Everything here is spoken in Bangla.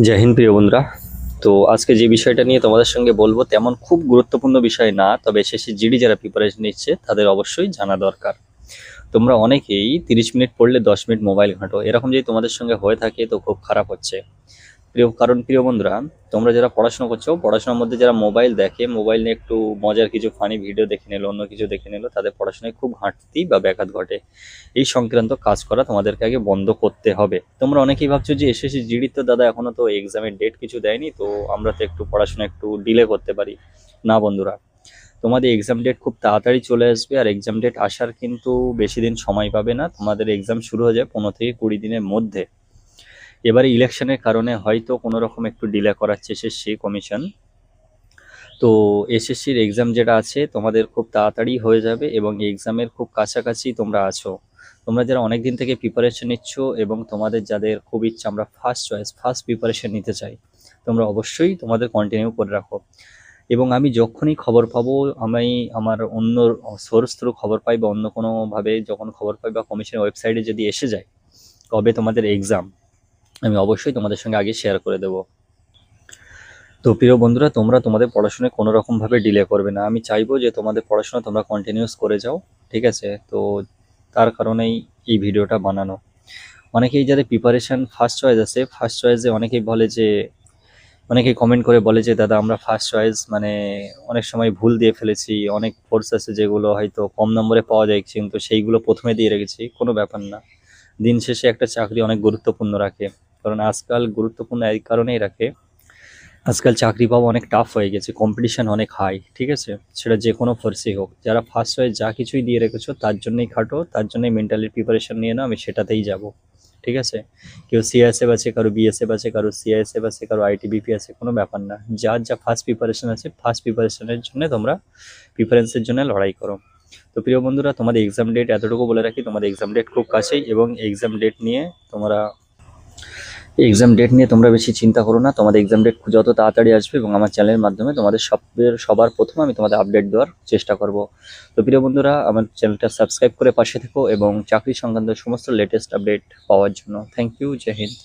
জয় হিন্দ প্রিয় বন্ধুরা। তো আজকে যে বিষয়টা নিয়ে তোমাদের সঙ্গে বলবো তেমন খুব গুরুত্বপূর্ণ বিষয় না, তবে এসএসসি জিডি যারা প্রিপারেশন নিচ্ছে তাদের অবশ্যই জানা দরকার। তোমরা অনেকেই 30 মিনিট পড়লে 10 মিনিট মোবাইল ঘাঁটো, এরকম যদি তোমাদের সঙ্গে হয়ে থাকে তো খুব খারাপ হচ্ছে। প্রিয় বন্ধুরা, তোমরা যারা পড়াশোনা করছো, পড়াশোনার মধ্যে যারা মোবাইল দেখে, মোবাইল নিয়ে একটু মজার কিছু ফানি ভিডিও দেখে নিলো, অন্য কিছু দেখে নিলো, তাদের পড়াশোনায় খুব ঘাটতি বা ব্যাঘাত ঘটে। এই সংক্রান্ত কাজ করা তোমাদেরকে আগে বন্ধ করতে হবে। তোমরা অনেকেই ভাবছো যে এসএসসি জিডি তো দাদা এখনো তো এক্সামের ডেট কিছু দেয়নি, তো আমরা তো একটু পড়াশোনা একটু ডিলে করতে পারি। না বন্ধুরা, তোমাদের এক্সাম ডেট খুব তাড়াতাড়ি চলে আসবে, আর এক্সাম ডেট আসার কিন্তু বেশি দিন সময় পাবে না। তোমাদের এক্সাম শুরু হয়ে যায় 15 থেকে 20 দিনের মধ্যে। এবারে ইলেকশনের কারণে হয়তো কোনো রকম একটু ডিলে করাচ্ছে এসএসসি কমিশন। তো এসএসসির এক্সাম যেটা আছে তোমাদের খুব তাড়াতাড়ি হয়ে যাবে, এবং এক্সামের খুব কাছাকাছি তোমরা আছো। তোমরা যারা অনেক দিন থেকে প্রিপারেশন নিচ্ছ এবং তোমাদের যাদের খুব ইচ্ছা আমরা ফার্স্ট চয়েস ফার্স্ট প্রিপারেশন নিতে চাই, তোমরা অবশ্যই তোমাদের কন্টিনিউ করে রাখো। এবং আমি যখনই খবর পাবো, আমি আমার অন্য সোর্স থ্রু খবর পাই বা অন্য কোনোভাবে যখন খবর পাই বা কমিশনের ওয়েবসাইটে যদি এসে যায় কবে তোমাদের এক্সাম, আমি অবশ্যই তোমাদের সঙ্গে আগে শেয়ার করে দেবো। তো প্রিয় বন্ধুরা, তোমরা তোমাদের পড়াশোনায় কোনো রকমভাবে ডিলে করবে না। আমি চাইবো যে তোমাদের পড়াশোনা তোমরা কন্টিনিউস করে যাও, ঠিক আছে? তো তার কারণেই এই ভিডিওটা বানানো। অনেকেই যাদের প্রিপারেশন ফার্স্ট চয়েস আছে, ফার্স্ট চয়েসে অনেকেই বলে যে, অনেকেই কমেন্ট করে বলে যে দাদা আমরা ফার্স্ট চয়েস মানে অনেক সময় ভুল দিয়ে ফেলেছি, অনেক কোর্স আছে যেগুলো হয়তো কম নম্বরে পাওয়া যায় কিন্তু সেইগুলো প্রথমে দিয়ে রেখেছি। কোনো ব্যাপার না। দিন শেষে একটা চাকরি অনেক গুরুত্বপূর্ণ রাখে, কারণ আজকাল গুরুত্বপূর্ণ এই কারণেই রাখে, আজকাল চাকরি পাওয়া অনেক টাফ হয়ে গেছে, কম্পিটিশন অনেক হাই, ঠিক আছে? সেটা যে কোনো ফোর্সেই হোক, যারা ফার্স্ট হয়ে যা কিছুই দিয়ে রেখেছো তার জন্যই খাটো, তার জন্যই মেন্টালি প্রিপারেশন নিয়ে নাও, আমি সেটাতেই যাব, ঠিক আছে? কেউ সিএসএফ আছে, কারো বিএসএফ আছে, কারো সিআইএসএফ আছে, কারো আইটিবিপি আছে, কোনো ব্যাপার না। যার যা ফার্স্ট প্রিপারেশন আছে ফার্স্ট প্রিপারেশনের জন্য তোমরা প্রিফারেন্সের জন্য লড়াই করো। তো প্রিয় বন্ধুরা, তোমাদের এক্সাম ডেট এতটুকু বলে রাখি, তোমাদের এক্সাম ডেট খুব কাছেই, এবং এক্সাম ডেট নিয়ে তোমরা বেশি চিন্তা করো না। তোমাদের এক্সাম ডেট যত তাড়াতাড়ি আসবে এবং আমার চ্যানেলের মাধ্যমে তোমাদের সবার প্রথমে আমি তোমাদের আপডেট দেওয়ার চেষ্টা করব। তো প্রিয় বন্ধুরা, আমার চ্যানেলটা সাবস্ক্রাইব করে পাশে থেকো এবং চাকরি সংক্রান্ত সমস্ত লেটেস্ট আপডেট পাওয়ার জন্য। Thank you. জয় হিন্দ।